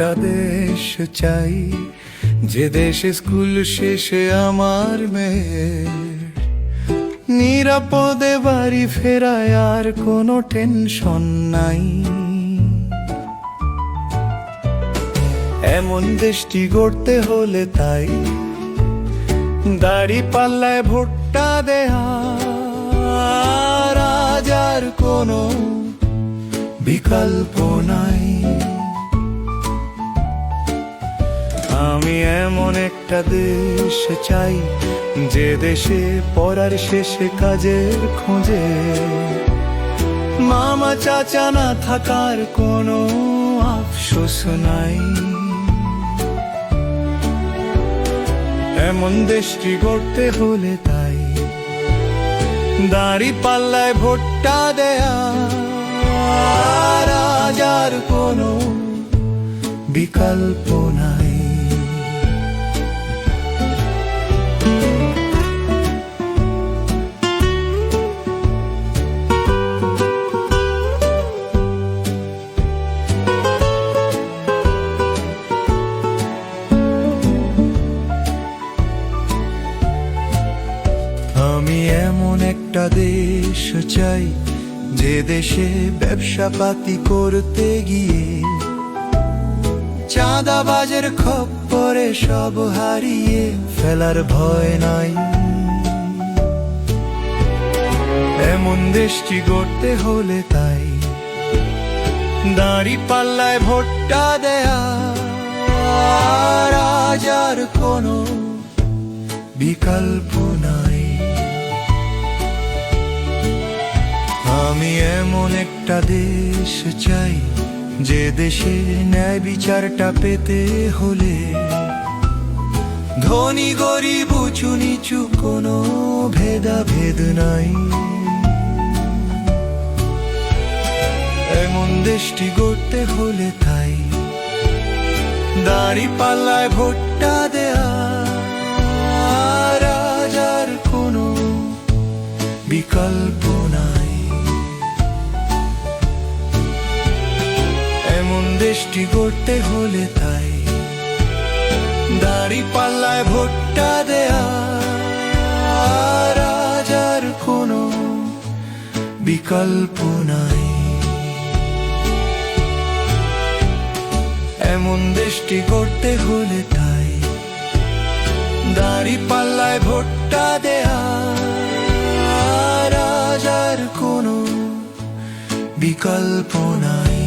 একটা দেশ চাই, যে দেশে স্কুল শেষে আমার মেয়ে নিরাপদে বাড়ি ফেরায়, আর কোনো টেনশন নাই। এমন দেশটি গড়তে হলে তাই দাড়ি পাল্লায় ভোটটা দেয়া, রাজার কোনো বিকল্প নাই। আমি এমন একটা দেশ চাই, যে দেশে পড়ার শেষে কাজের খোঁজে মামা চাচা না থাকার কোনো আফসোস নাই। এমন দেশটি গড়তে হলে তাই দাড়ি পাল্লায় ভোটটা দেয়া, রাজার কোনো বিকল্প নাই। আমি এমন একটা দেশ চাই, যে দেশে ব্যবসা পাতি করতে গিয়ে চাঁদাবাজের খপ্পরে সব হারিয়ে ফেলার ভয় নাই। এমন দেশটি গড়তে হলে তাই দাড়ি পাল্লায় ভোটটা দেয়া, রাজার কোনো বিকল্প নাই। আমি এমন একটা দেশ চাই, যে দেশে ন্যায় বিচারটা পেতে হলে ধনী গরিব উঁচু নিচু কোনো ভেদাভেদ নাই। এমন দেশটি গড়তে হলে তাই দাড়ি পাল্লায় ভোটটা দেয়া, রাজার কোনো বিকল্প নাই। এমন দেশটি গড়তে হলে তাই দাড়ি পাল্লায় ভোটটা দেয়া, রাজার কোনো বিকল্প নাই। এমন দেশটি গড়তে হলে তাই দাড়ি পাল্লায় ভোটটা দেয়া, রাজার কোনো বিকল্প নাই।